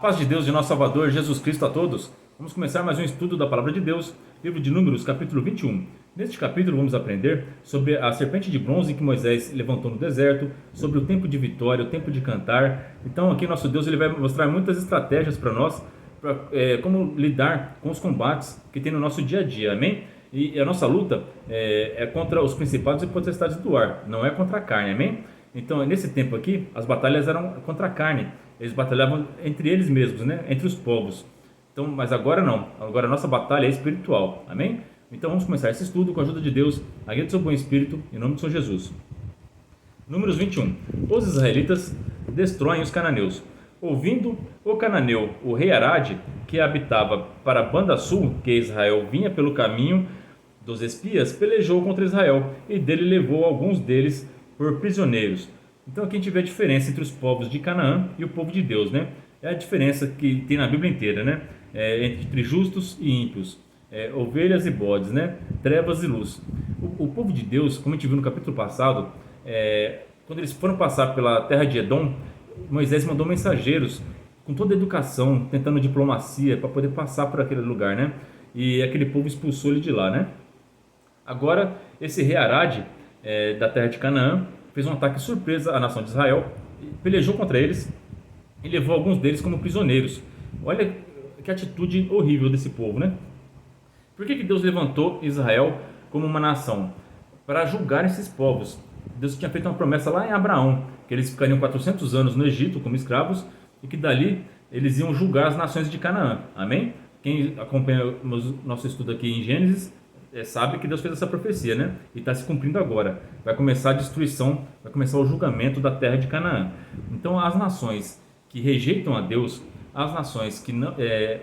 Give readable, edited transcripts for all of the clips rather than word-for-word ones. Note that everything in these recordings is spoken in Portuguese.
Paz de Deus de nosso Salvador Jesus Cristo a todos. Vamos começar mais um estudo da Palavra de Deus, livro de Números, capítulo 21. Neste capítulo vamos aprender sobre a serpente de bronze que Moisés levantou no deserto, sobre o tempo de vitória, o tempo de cantar. Então aqui nosso Deus ele vai mostrar muitas estratégias para nós, como lidar com os combates que tem no nosso dia a dia, amém? E a nossa luta é contra os principados e potestades do ar, não é contra a carne, amém? Então nesse tempo aqui, as batalhas eram contra a carne. Eles batalhavam entre eles mesmos, né? Entre os povos. Então, mas agora não. Agora a nossa batalha é espiritual. Amém? Então vamos começar esse estudo com a ajuda de Deus, a guia do seu bom espírito, em nome de São Jesus. Números 21. Os israelitas destroem os cananeus. Ouvindo o cananeu, o rei Arade, que habitava para a banda sul, que Israel vinha pelo caminho dos espias, pelejou contra Israel e dele levou alguns deles por prisioneiros. Então aqui a gente vê a diferença entre os povos de Canaã e o povo de Deus, né? É a diferença que tem na Bíblia inteira, né? Entre justos e ímpios, ovelhas e bodes, né? Trevas e luz. O povo de Deus, como a gente viu no capítulo passado, quando eles foram passar pela terra de Edom, Moisés mandou mensageiros com toda a educação, tentando diplomacia para poder passar por aquele lugar, né? E aquele povo expulsou ele de lá, né? Agora esse rei Arade, da terra de Canaã, fez um ataque surpresa à nação de Israel, pelejou contra eles e levou alguns deles como prisioneiros. Olha que atitude horrível desse povo, né? Por que Deus levantou Israel como uma nação? Para julgar esses povos. Deus tinha feito uma promessa lá em Abraão, que eles ficariam 400 anos no Egito como escravos e que dali eles iam julgar as nações de Canaã. Amém? Quem acompanha o nosso estudo aqui em Gênesis sabe que Deus fez essa profecia, né? E está se cumprindo agora. Vai começar a destruição, vai começar o julgamento da terra de Canaã. Então, as nações que rejeitam a Deus, as nações que não,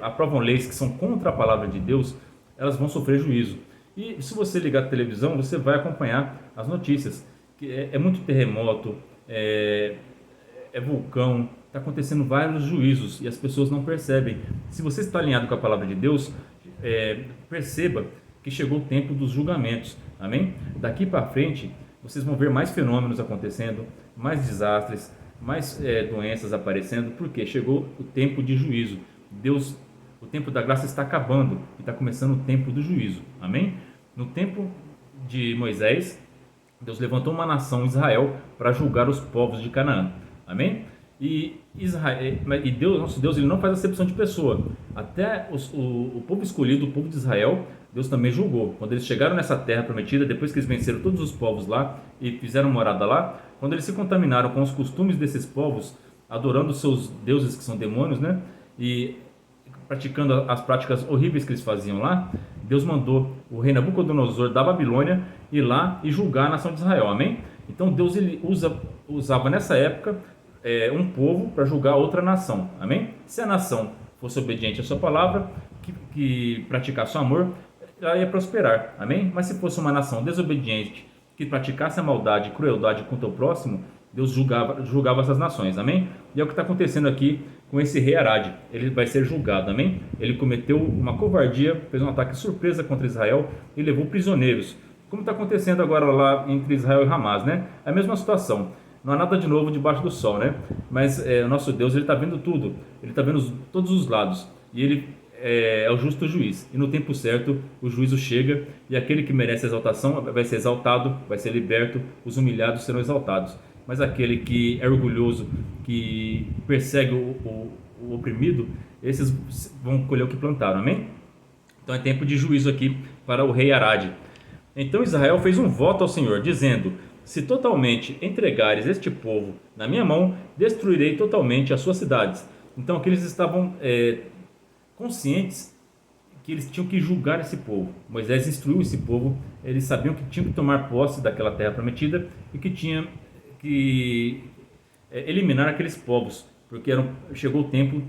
aprovam leis que são contra a palavra de Deus, elas vão sofrer juízo. E se você ligar a televisão, você vai acompanhar as notícias. Que é muito terremoto, é vulcão, está acontecendo vários juízos e as pessoas não percebem. Se você está alinhado com a palavra de Deus, perceba que chegou o tempo dos julgamentos, amém? Daqui para frente, vocês vão ver mais fenômenos acontecendo, mais desastres, mais doenças aparecendo, porque chegou o tempo de juízo. Deus, o tempo da graça está acabando e está começando o tempo do juízo, amém? No tempo de Moisés, Deus levantou uma nação, Israel, para julgar os povos de Canaã, amém? E Deus, nosso Deus, ele não faz acepção de pessoa. Até o povo escolhido, o povo de Israel, Deus também julgou. Quando eles chegaram nessa terra prometida, depois que eles venceram todos os povos lá e fizeram morada lá, quando eles se contaminaram com os costumes desses povos, adorando seus deuses que são demônios, né? E praticando as práticas horríveis que eles faziam lá, Deus mandou o rei Nabucodonosor da Babilônia ir lá e julgar a nação de Israel, amém? Então Deus ele usava nessa época um povo para julgar outra nação, amém? Se a nação fosse obediente à sua palavra, que praticasse o amor, ela ia prosperar, amém? Mas se fosse uma nação desobediente, que praticasse a maldade e crueldade contra o próximo, Deus julgava essas nações, amém? E é o que está acontecendo aqui com esse rei Arade. Ele vai ser julgado, amém? Ele cometeu uma covardia, fez um ataque surpresa contra Israel e levou prisioneiros, como está acontecendo agora lá entre Israel e Hamas, né? É a mesma situação. Não há nada de novo debaixo do sol, né? Mas o nosso Deus, ele está vendo tudo. Ele está vendo todos os lados. E ele é o justo juiz. E no tempo certo, o juízo chega. E aquele que merece exaltação vai ser exaltado, vai ser liberto. Os humilhados serão exaltados. Mas aquele que é orgulhoso, que persegue o oprimido, esses vão colher o que plantaram, amém? Então é tempo de juízo aqui para o rei Arade. Então Israel fez um voto ao Senhor, dizendo: se totalmente entregares este povo na minha mão, destruirei totalmente as suas cidades. Então aqui eles estavam conscientes que eles tinham que julgar esse povo. Moisés instruiu esse povo, eles sabiam que tinham que tomar posse daquela terra prometida e que tinham que eliminar aqueles povos, porque chegou o tempo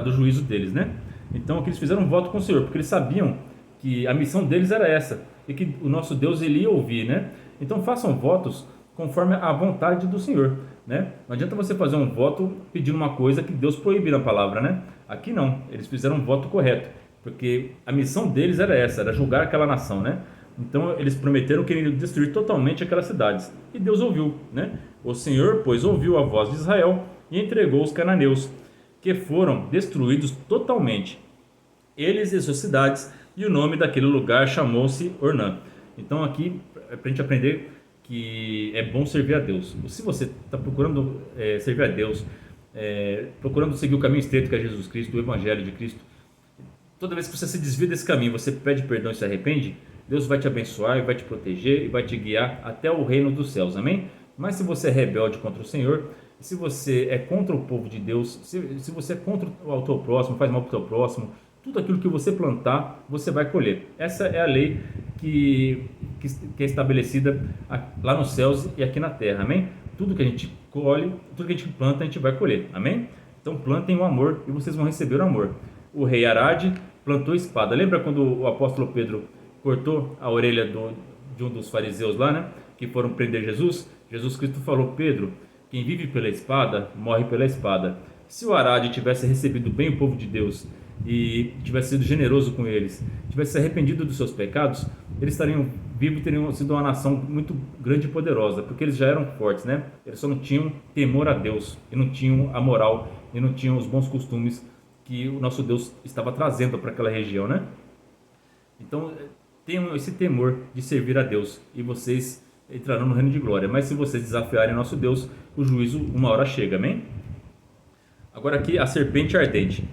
do juízo deles, né? Então aqui eles fizeram um voto com o Senhor, porque eles sabiam que a missão deles era essa e que o nosso Deus ele ia ouvir, né? Então façam votos conforme a vontade do Senhor, né? Não adianta você fazer um voto pedindo uma coisa que Deus proíbe na palavra, né? Aqui não, eles fizeram um voto correto, porque a missão deles era essa, era julgar aquela nação, né? Então eles prometeram que iriam destruir totalmente aquelas cidades, e Deus ouviu, né? O Senhor, pois, ouviu a voz de Israel e entregou os cananeus que foram destruídos totalmente, eles e suas cidades, e o nome daquele lugar chamou-se Ornã. Então aqui é para a gente aprender que é bom servir a Deus. Se você está procurando servir a Deus, procurando seguir o caminho estreito que é Jesus Cristo, o Evangelho de Cristo, toda vez que você se desvia desse caminho, você pede perdão e se arrepende, Deus vai te abençoar e vai te proteger e vai te guiar até o reino dos céus, amém? Mas se você é rebelde contra o Senhor, se você é contra o povo de Deus, se você é contra o teu próximo, faz mal para o teu próximo, tudo aquilo que você plantar, você vai colher. Essa é a lei que é estabelecida lá nos céus e aqui na terra, amém? Tudo que a gente colhe, tudo que a gente planta, a gente vai colher, amém? Então plantem o amor e vocês vão receber o amor. O rei Arade plantou espada. Lembra quando o apóstolo Pedro cortou a orelha de um dos fariseus lá, né? Que foram prender Jesus? Jesus Cristo falou: Pedro, quem vive pela espada, morre pela espada. Se o Arade tivesse recebido bem o povo de Deus e tivesse sido generoso com eles, tivesse se arrependido dos seus pecados, eles estariam vivos e teriam sido uma nação muito grande e poderosa, porque eles já eram fortes, né? Eles só não tinham temor a Deus, e não tinham a moral, e não tinham os bons costumes que o nosso Deus estava trazendo para aquela região, né? Então, tenham esse temor de servir a Deus, e vocês entrarão no reino de glória. Mas se vocês desafiarem nosso Deus, o juízo uma hora chega, amém? Agora aqui a serpente ardente.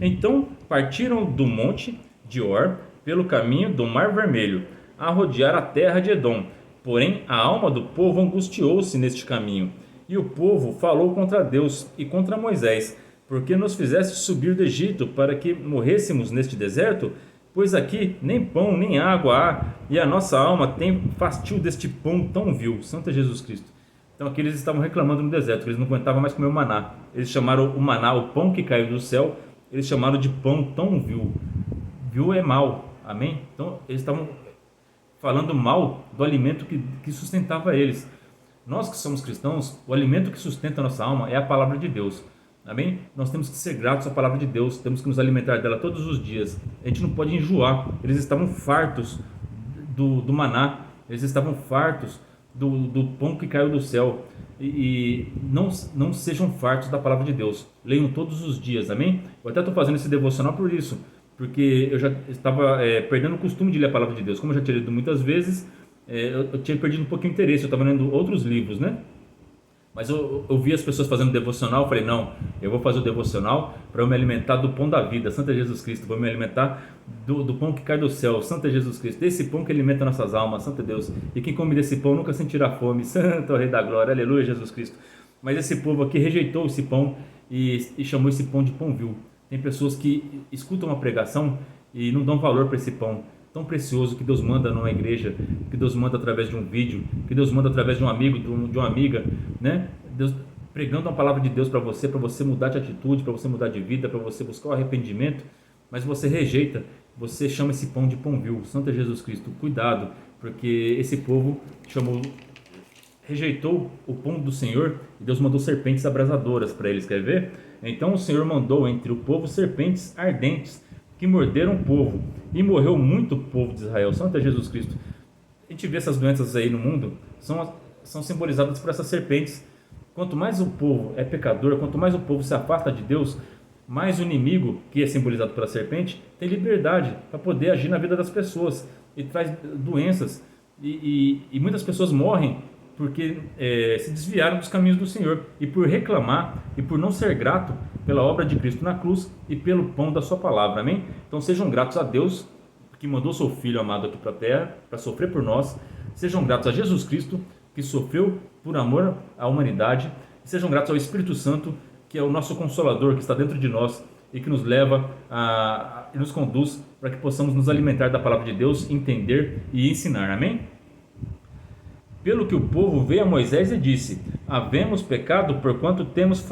Então partiram do monte de Or pelo caminho do Mar Vermelho, a rodear a terra de Edom. Porém a alma do povo angustiou-se neste caminho, e o povo falou contra Deus e contra Moisés: porque nos fizeste subir do Egito para que morrêssemos neste deserto? Pois aqui nem pão nem água há, e a nossa alma tem fastio deste pão tão vil. Santo Jesus Cristo. Então aqui eles estavam reclamando no deserto, que eles não aguentavam mais comer o maná. Eles chamaram o maná, o pão que caiu do céu, eles chamaram de pão tão vil. Vil é mal, amém? Então eles estavam falando mal do alimento que sustentava eles. Nós que somos cristãos, o alimento que sustenta a nossa alma é a palavra de Deus, amém? Nós temos que ser gratos à palavra de Deus, temos que nos alimentar dela todos os dias. A gente não pode enjoar. Eles estavam fartos do maná, eles estavam fartos do pão que caiu do céu, e não sejam fartos da palavra de Deus. Leiam todos os dias, amém? Eu até estou fazendo esse devocional por isso, porque eu já estava perdendo o costume de ler a palavra de Deus. Como eu já tinha lido muitas vezes, eu tinha perdido um pouquinho o interesse. Eu estava lendo outros livros, né? Mas eu vi as pessoas fazendo devocional, eu falei: não, eu vou fazer o devocional para eu me alimentar do pão da vida, Santo Jesus Cristo. Vou me alimentar do pão que cai do céu, Santo Jesus Cristo. Desse pão que alimenta nossas almas, Santo Deus. E quem come desse pão nunca sentirá fome, Santo Rei da Glória, aleluia, Jesus Cristo. Mas esse povo aqui rejeitou esse pão e chamou esse pão de pão vil. Tem pessoas que escutam uma pregação e não dão valor para esse pão tão precioso que Deus manda numa igreja, que Deus manda através de um vídeo, que Deus manda através de um amigo, de uma amiga, né? Deus pregando uma palavra de Deus para você mudar de atitude, para você mudar de vida, para você buscar o arrependimento, mas você rejeita, você chama esse pão de pão vil. Santo Jesus Cristo, cuidado, porque esse povo rejeitou o pão do Senhor, e Deus mandou serpentes abrasadoras para eles, quer ver? Então o Senhor mandou entre o povo serpentes ardentes, que morderam o povo, e morreu muito povo de Israel. Santo Jesus Cristo. A gente vê essas doenças aí no mundo, são simbolizadas por essas serpentes. Quanto mais o povo é pecador, quanto mais o povo se afasta de Deus, mais o inimigo, que é simbolizado pela serpente, tem liberdade para poder agir na vida das pessoas, e traz doenças, e muitas pessoas morrem porque se desviaram dos caminhos do Senhor, e por reclamar e por não ser grato pela obra de Cristo na cruz e pelo pão da sua palavra, amém? Então sejam gratos a Deus que mandou seu Filho amado aqui para a terra para sofrer por nós. Sejam gratos a Jesus Cristo, que sofreu por amor à humanidade. E sejam gratos ao Espírito Santo, que é o nosso Consolador, que está dentro de nós e que nos leva e nos conduz para que possamos nos alimentar da palavra de Deus, entender e ensinar, amém? Pelo que o povo veio a Moisés e disse: havemos pecado porquanto temos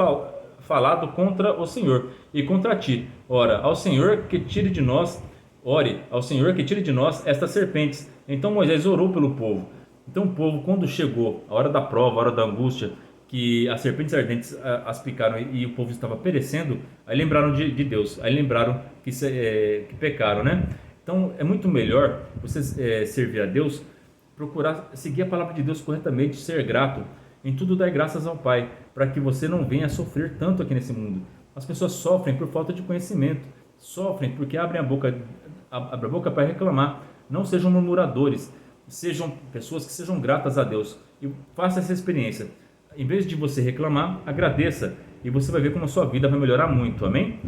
falado contra o Senhor e contra ti. Ora, ao Senhor que tire de nós, ore ao Senhor que tire de nós estas serpentes. Então Moisés orou pelo povo. Então o povo, quando chegou a hora da prova, a hora da angústia, que as serpentes ardentes as picaram e o povo estava perecendo, aí lembraram de Deus, aí lembraram que pecaram, né? Então é muito melhor você servir a Deus, procurar seguir a palavra de Deus corretamente, ser grato, em tudo dar graças ao Pai, para que você não venha a sofrer tanto aqui nesse mundo. As pessoas sofrem por falta de conhecimento, sofrem porque abrem a boca para reclamar. Não sejam murmuradores, sejam pessoas que sejam gratas a Deus e faça essa experiência. Em vez de você reclamar, agradeça e você vai ver como a sua vida vai melhorar muito, amém?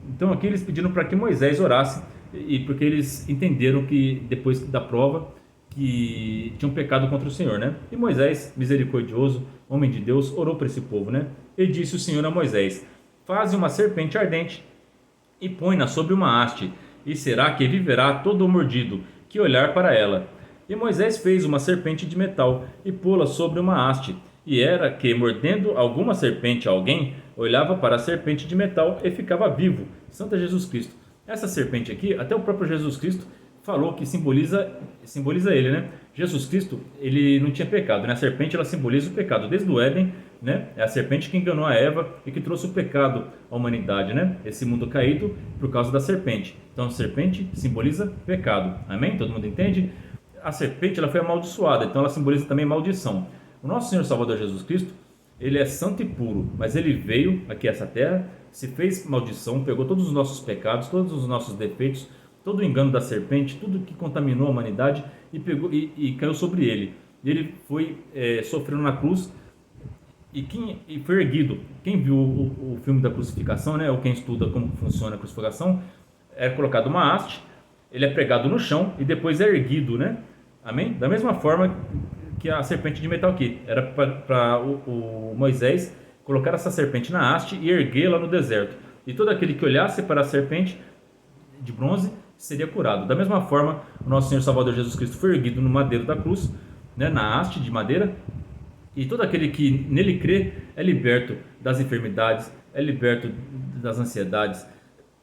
Então aqui eles pediram para que Moisés orasse, e porque eles entenderam que depois da prova que tinham pecado contra o Senhor, né? E Moisés, misericordioso, homem de Deus, orou para esse povo, né? E disse o Senhor a Moisés: faze uma serpente ardente e põe-na sobre uma haste, e será que viverá todo o mordido que olhar para ela. E Moisés fez uma serpente de metal e pô-la sobre uma haste. E era que, mordendo alguma serpente a alguém, olhava para a serpente de metal e ficava vivo. Santo Jesus Cristo. Essa serpente aqui, até o próprio Jesus Cristo falou que simboliza ele, né? Jesus Cristo, ele não tinha pecado, né? A serpente, ela simboliza o pecado desde o Éden, né? É a serpente que enganou a Eva e que trouxe o pecado à humanidade, né? Esse mundo caído por causa da serpente. Então a serpente simboliza pecado. Amém? Todo mundo entende? A serpente, ela foi amaldiçoada, então ela simboliza também maldição. O nosso Senhor Salvador Jesus Cristo, ele é santo e puro, mas ele veio aqui a essa terra, se fez maldição, pegou todos os nossos pecados, todos os nossos defeitos, todo o engano da serpente, tudo que contaminou a humanidade e caiu sobre ele. Ele foi sofrendo na cruz e foi erguido. Quem viu o filme da crucificação, né, ou quem estuda como funciona a crucificação, é colocado uma haste, ele é pregado no chão e depois é erguido, né? Amém? Da mesma forma que a serpente de metal aqui. Era para o Moisés colocar essa serpente na haste e erguê-la no deserto. E todo aquele que olhasse para a serpente de bronze seria curado. Da mesma forma, o nosso Senhor Salvador Jesus Cristo foi erguido no madeiro da cruz, né, na haste de madeira. E todo aquele que nele crê é liberto das enfermidades, é liberto das ansiedades,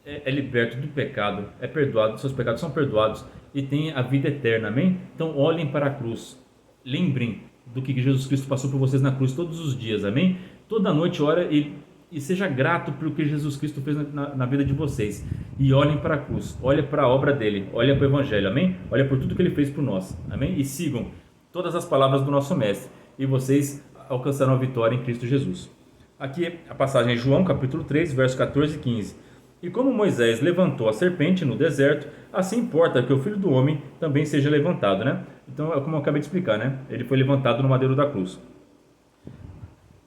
é liberto do pecado, é perdoado, seus pecados são perdoados e tem a vida eterna, amém? Então olhem para a cruz, lembrem do que Jesus Cristo passou por vocês na cruz todos os dias, amém? Toda noite ora e seja grato pelo que Jesus Cristo fez na vida de vocês, e olhem para a cruz, olhem para a obra dele, olhem para o Evangelho, amém? Olhem por tudo que ele fez por nós, amém? E sigam todas as palavras do nosso Mestre, e vocês alcançarão a vitória em Cristo Jesus. Aqui a passagem é João capítulo 3, versos 14 e 15. E como Moisés levantou a serpente no deserto, assim importa que o Filho do Homem também seja levantado, né? Então é como eu acabei de explicar, né? Ele foi levantado no madeiro da cruz.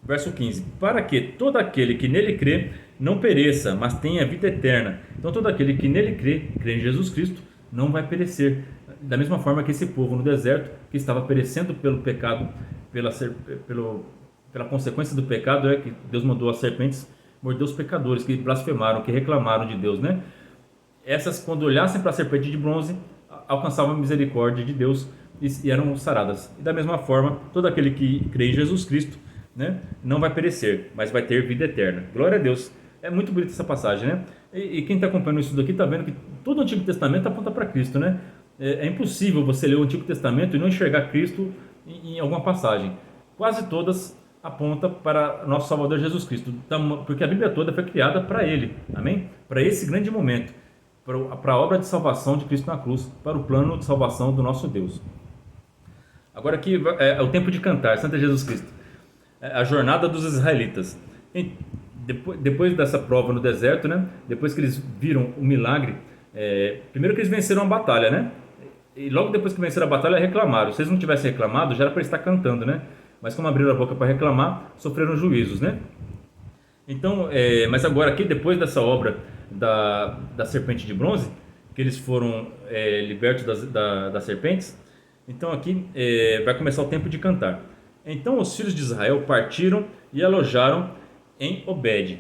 Verso 15. Para que todo aquele que nele crê não pereça, mas tenha vida eterna. Então todo aquele que nele crê em Jesus Cristo, não vai perecer. Da mesma forma que esse povo no deserto, que estava perecendo pelo pecado, pela consequência do pecado, é que Deus mandou as serpentes morder os pecadores que blasfemaram, que reclamaram de Deus, né? Essas, quando olhassem para a serpente de bronze, alcançavam a misericórdia de Deus e eram saradas. E da mesma forma, todo aquele que crê em Jesus Cristo, né, não vai perecer, mas vai ter vida eterna. Glória a Deus. É muito bonita essa passagem, né? E quem está acompanhando isso daqui está vendo que todo o Antigo Testamento aponta para Cristo, né? É impossível você ler o Antigo Testamento e não enxergar Cristo em alguma passagem. Quase todas aponta para nosso Salvador Jesus Cristo, porque a Bíblia toda foi criada para Ele, amém? Para esse grande momento, para a obra de salvação de Cristo na cruz, para o plano de salvação do nosso Deus. Agora aqui é o tempo de cantar, Santo Jesus Cristo, a jornada dos israelitas. Depois dessa prova no deserto, né? Depois que eles viram o milagre, primeiro que eles venceram a batalha, né? E logo depois que venceram a batalha reclamaram. Se eles não tivessem reclamado, já era para estar cantando, né? Mas como abriram a boca para reclamar, sofreram juízos, né? Então, mas agora aqui, depois dessa obra da serpente de bronze, que eles foram libertos das serpentes, então aqui vai começar o tempo de cantar. Então os filhos de Israel partiram e alojaram em Obed.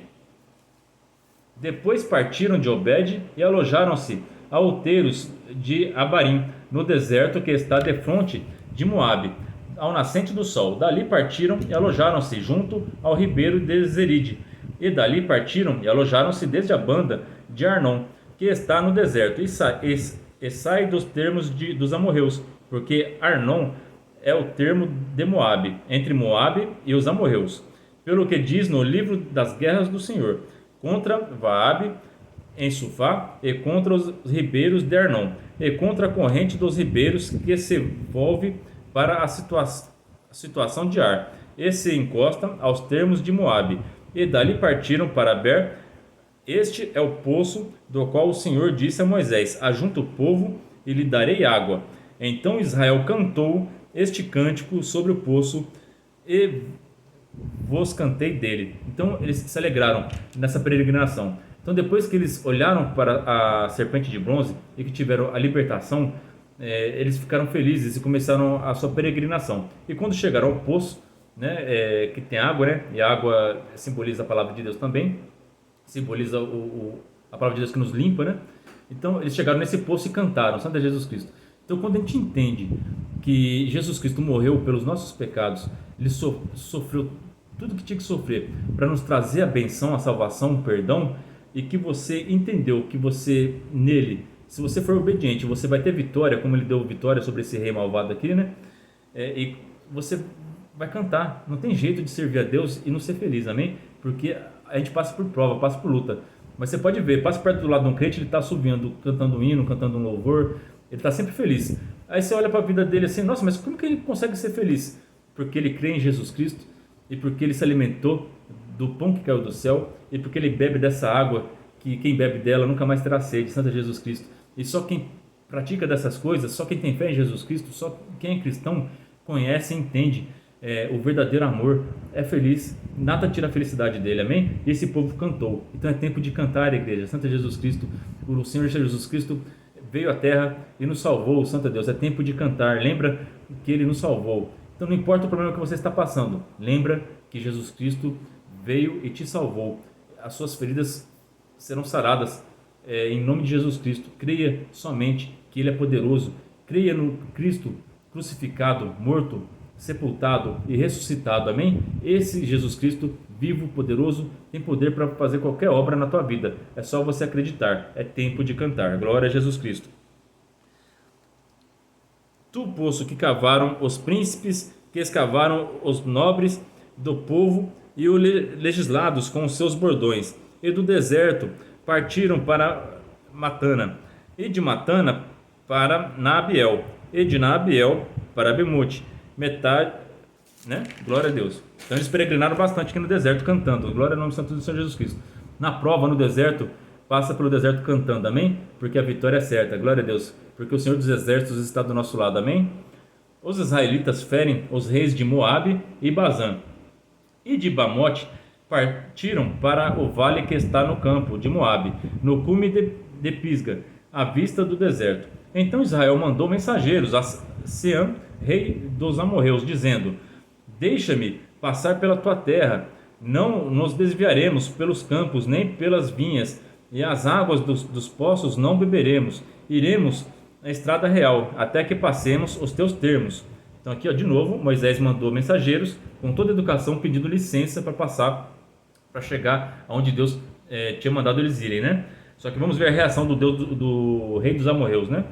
Depois partiram de Obed e alojaram-se a outeiros de Abarim, no deserto que está defronte de Moabe, ao nascente do sol. Dali partiram e alojaram-se junto ao ribeiro de Zeride. E dali partiram e alojaram-se desde a banda de Arnon, que está no deserto, e sai dos termos dos amorreus, porque Arnon é o termo de Moabe, entre Moabe e os amorreus. Pelo que diz no livro das guerras do Senhor, contra Vaabe em Sufá, e contra os ribeiros de Arnon, e contra a corrente dos ribeiros que se volve para a situação de Ar, e se encosta aos termos de Moabe. E dali partiram para Este é o poço do qual o Senhor disse a Moisés: ajunta o povo e lhe darei água. Então Israel cantou este cântico sobre o poço e vos cantei dele. Então eles se alegraram nessa peregrinação. Então depois que eles olharam para a serpente de bronze e que tiveram a libertação, eles ficaram felizes e começaram a sua peregrinação. E quando chegaram ao poço, né, que tem água, né, e a água simboliza a palavra de Deus também, simboliza a palavra de Deus que nos limpa, né? Então eles chegaram nesse poço e cantaram: Santo é Jesus Cristo. Então quando a gente entende que Jesus Cristo morreu pelos nossos pecados, ele sofreu tudo que tinha que sofrer para nos trazer a benção, a salvação, o perdão, e que você entendeu que você nele, se você for obediente, você vai ter vitória, como ele deu vitória sobre esse rei malvado aqui, né? E você vai cantar. Não tem jeito de servir a Deus e não ser feliz, amém? Porque a gente passa por prova, passa por luta. Mas você pode ver, passa perto do lado de um crente, ele está subindo, cantando um hino, cantando um louvor, ele está sempre feliz. Aí você olha para a vida dele assim: nossa, mas como que ele consegue ser feliz? Porque ele crê em Jesus Cristo, e porque ele se alimentou do pão que caiu do céu, e porque ele bebe dessa água que quem bebe dela nunca mais terá sede. Santo é Jesus Cristo. E só quem pratica dessas coisas, só quem tem fé em Jesus Cristo, só quem é cristão conhece e entende o verdadeiro amor, é feliz, nada tira a felicidade dele, amém? E esse povo cantou. Então é tempo de cantar, igreja. Santo é Jesus Cristo, o Senhor Jesus Cristo veio à terra e nos salvou. Santo é Deus, é tempo de cantar. Lembra que ele nos salvou. Então não importa o problema que você está passando, lembra que Jesus Cristo veio e te salvou. As suas feridas serão saradas em nome de Jesus Cristo. Creia somente que ele é poderoso. Creia no Cristo crucificado, morto, sepultado e ressuscitado, amém? Esse Jesus Cristo vivo, poderoso, tem poder para fazer qualquer obra na tua vida. É só você acreditar. É tempo de cantar. Glória a Jesus Cristo. Tu poço que cavaram os príncipes, que escavaram os nobres do povo e os legislados com os seus bordões, e do deserto partiram para Matana, e de Matana para Naabiel, e de Naabiel para Bemote, metade, né? Glória a Deus. Então eles peregrinaram bastante aqui no deserto cantando. Glória ao nome santo do Senhor Jesus Cristo. Na prova, no deserto, passa pelo deserto cantando, amém? Porque a vitória é certa, glória a Deus. Porque o Senhor dos exércitos está do nosso lado, amém? Os israelitas ferem os reis de Moabe e Bazã, e de Bamote partiram para o vale que está no campo de Moabe, no cume de Pisga, à vista do deserto. Então Israel mandou mensageiros a Sean, rei dos amorreus, dizendo: deixa-me passar pela tua terra, não nos desviaremos pelos campos nem pelas vinhas, e as águas dos poços não beberemos. Iremos na estrada real, até que passemos os teus termos. Então aqui, ó, de novo, Moisés mandou mensageiros com toda a educação, pedindo licença para passar, para chegar aonde Deus tinha mandado eles irem, né? Só que vamos ver a reação do Deus do rei dos amorreus, né?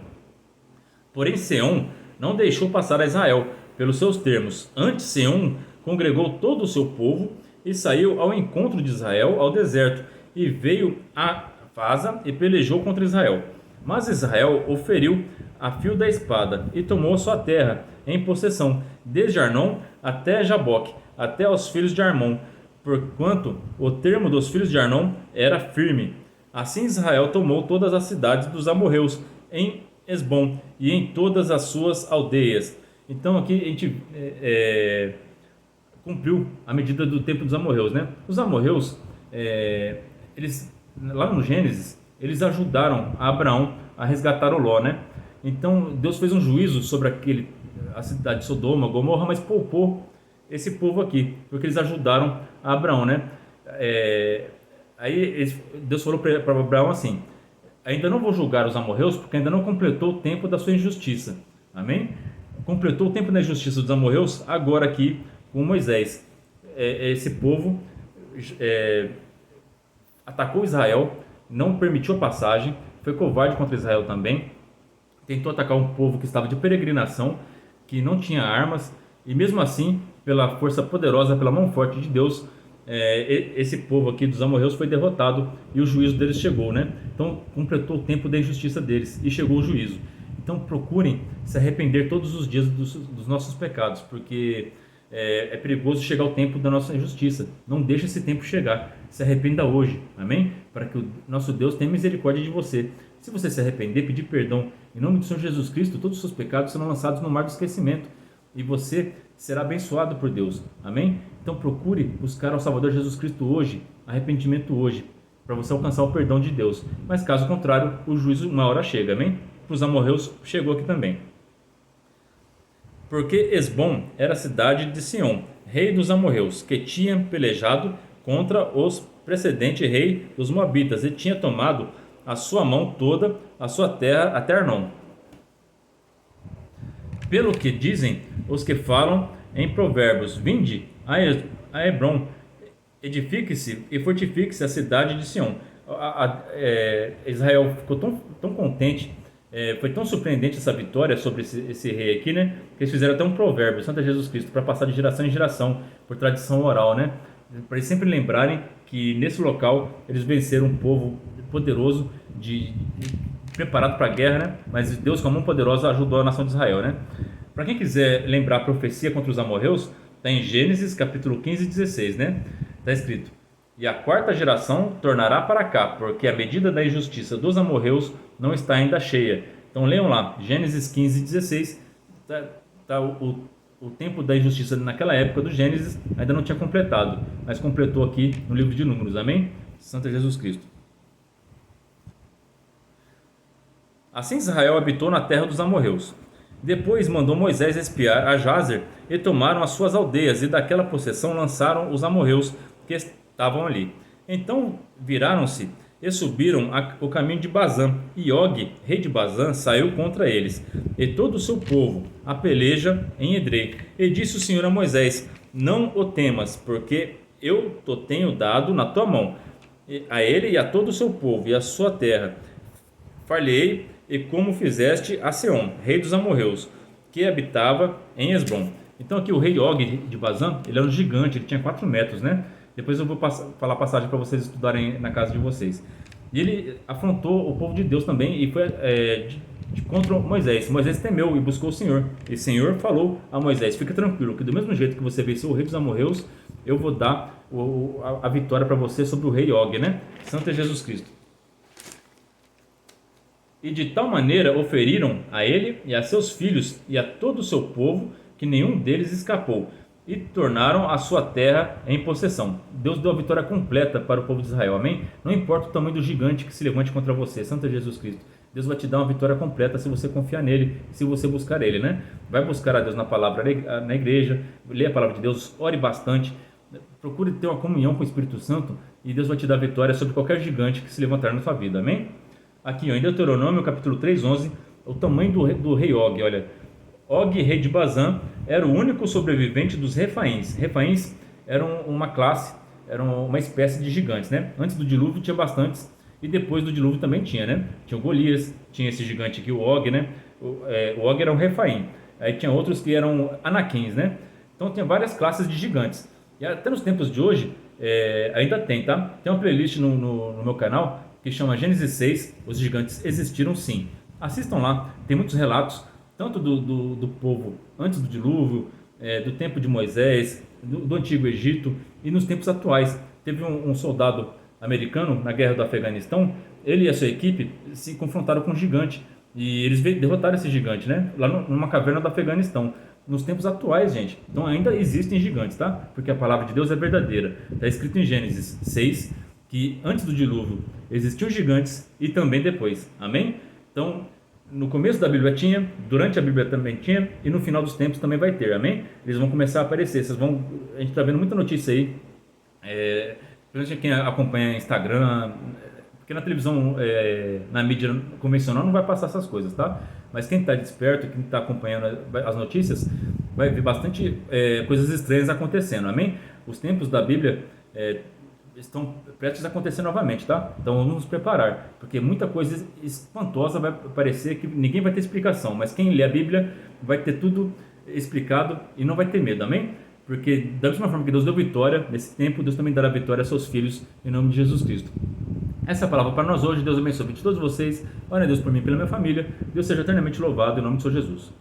Porém Seom não deixou passar a Israel pelos seus termos. Antes Seom congregou todo o seu povo e saiu ao encontro de Israel ao deserto, e veio a Fasa e pelejou contra Israel. Mas Israel o feriu a fio da espada e tomou sua terra em possessão, desde Arnon até Jaboque, até aos filhos de Armon, porquanto o termo dos filhos de Arnon era firme. Assim Israel tomou todas as cidades dos amorreus em Esbom e em todas as suas aldeias. Então aqui a gente cumpriu a medida do tempo dos amorreus, né? Os amorreus, eles lá no Gênesis, eles ajudaram Abraão a resgatar o Ló, né? Então Deus fez um juízo sobre a cidade de Sodoma, Gomorra, mas poupou esse povo aqui, porque eles ajudaram Abraão, né? Aí Deus falou para Abraão assim: ainda não vou julgar os amorreus, porque ainda não completou o tempo da sua injustiça. Amém? Completou o tempo da injustiça dos amorreus agora aqui com Moisés. Esse povo atacou Israel, não permitiu a passagem, foi covarde contra Israel também, tentou atacar um povo que estava de peregrinação, que não tinha armas, e mesmo assim, pela força poderosa, pela mão forte de Deus, esse povo aqui dos amorreus foi derrotado e o juízo deles chegou, né? Então completou o tempo da injustiça deles e chegou o juízo. Então procurem se arrepender todos os dias dos nossos pecados, porque é perigoso chegar o tempo da nossa injustiça. Não deixe esse tempo chegar. Se arrependa hoje, amém? Para que o nosso Deus tenha misericórdia de você. Se você se arrepender, pedir perdão em nome do Senhor Jesus Cristo, todos os seus pecados serão lançados no mar do esquecimento e você será abençoado por Deus, amém? Então procure buscar ao Salvador Jesus Cristo hoje, arrependimento hoje, para você alcançar o perdão de Deus. Mas caso contrário, o juízo uma hora chega, amém? Para os amorreus chegou aqui também. Porque Esbom era a cidade de Sião, rei dos amorreus, que tinha pelejado contra os precedente rei dos moabitas e tinha tomado a sua mão toda a sua terra até Arnon. Pelo que dizem os que falam em provérbios, vinde a Hebron, edifique-se e fortifique-se a cidade de Sião. Israel ficou tão contente, foi tão surpreendente essa vitória sobre esse rei aqui, né? Que eles fizeram até um provérbio, Santo Jesus Cristo, para passar de geração em geração, por tradição oral, né? Para eles sempre lembrarem que nesse local eles venceram um povo poderoso, preparado para a guerra, né? Mas Deus, com a mão poderosa, ajudou a nação de Israel, né? Para quem quiser lembrar a profecia contra os amorreus, está em Gênesis capítulo 15 e 16, né? Está escrito: e a quarta geração tornará para cá, porque a medida da injustiça dos amorreus não está ainda cheia. Então leiam lá, Gênesis 15 e 16, tá o tempo da injustiça naquela época do Gênesis ainda não tinha completado, mas completou aqui no livro de Números, amém? Santo Jesus Cristo. Assim Israel habitou na terra dos amorreus. Depois mandou Moisés espiar a Jazer e tomaram as suas aldeias, e daquela possessão lançaram os amorreus que estavam ali. Então viraram-se e subiram o caminho de Bazã, e Og, rei de Bazã, saiu contra eles, e todo o seu povo, a peleja em Edrei. E disse o Senhor a Moisés: não o temas, porque eu te tenho dado na tua mão, a ele e a todo o seu povo, e a sua terra. Far-lhe-ei, e como fizeste a Seom, rei dos amorreus, que habitava em Esbom. Então aqui o rei Og de Bazã, ele era um gigante, ele tinha 4 metros, né? Depois eu vou falar a passagem para vocês estudarem na casa de vocês. E ele afrontou o povo de Deus também e foi contra Moisés. Moisés temeu e buscou o Senhor. E o Senhor falou a Moisés: fica tranquilo, que do mesmo jeito que você venceu o rei dos amorreus, eu vou dar a vitória para você sobre o rei Og, né? Santo é Jesus Cristo. E de tal maneira oferiram a ele e a seus filhos e a todo o seu povo, que nenhum deles escapou, e tornaram a sua terra em possessão. Deus deu a vitória completa para o povo de Israel, amém? Não importa o tamanho do gigante que se levante contra você, Santo Jesus Cristo, Deus vai te dar uma vitória completa se você confiar nele, se você buscar ele, né? Vai buscar a Deus na palavra, na igreja, lê a palavra de Deus, ore bastante, procure ter uma comunhão com o Espírito Santo, e Deus vai te dar vitória sobre qualquer gigante que se levantar na sua vida, amém? Aqui em Deuteronômio capítulo 3:11, o tamanho do rei Og, olha. Og, rei de Bazã, era o único sobrevivente dos Refaíns. Refaíns eram uma classe, eram uma espécie de gigantes, né? Antes do dilúvio tinha bastantes, e depois do dilúvio também tinha, né? Tinha o Golias, tinha esse gigante aqui, o Og, né? O Og era um Refaim. Aí tinha outros que eram Anaquins, né? Então tinha várias classes de gigantes. E até nos tempos de hoje, ainda tem, tá? Tem uma playlist no meu canal que chama Gênesis 6, os gigantes existiram sim. Assistam lá, tem muitos relatos, tanto do povo antes do dilúvio, do tempo de Moisés, do Antigo Egito e nos tempos atuais. Teve um soldado americano na guerra do Afeganistão, ele e a sua equipe se confrontaram com um gigante e eles derrotaram esse gigante, né? Lá numa caverna do Afeganistão. Nos tempos atuais, gente, então ainda existem gigantes, tá? Porque a palavra de Deus é verdadeira. Está escrito em Gênesis 6 que antes do dilúvio existiam gigantes e também depois. Amém? Então, no começo da Bíblia tinha, durante a Bíblia também tinha, e no final dos tempos também vai ter, amém? Eles vão começar a aparecer, a gente está vendo muita notícia aí, principalmente quem acompanha Instagram, porque na televisão, na mídia convencional não vai passar essas coisas, tá? Mas quem está desperto, quem está acompanhando as notícias, vai ver bastante coisas estranhas acontecendo, amém? Os tempos da Bíblia estão prestes a acontecer novamente, tá? Então vamos nos preparar, porque muita coisa espantosa vai parecer que ninguém vai ter explicação, mas quem lê a Bíblia vai ter tudo explicado e não vai ter medo, amém? Porque da mesma forma que Deus deu vitória nesse tempo, Deus também dará vitória a seus filhos em nome de Jesus Cristo. Essa é a palavra para nós hoje. Deus abençoe todos vocês. Ore a Deus por mim e pela minha família. Deus seja eternamente louvado em nome do Senhor Jesus.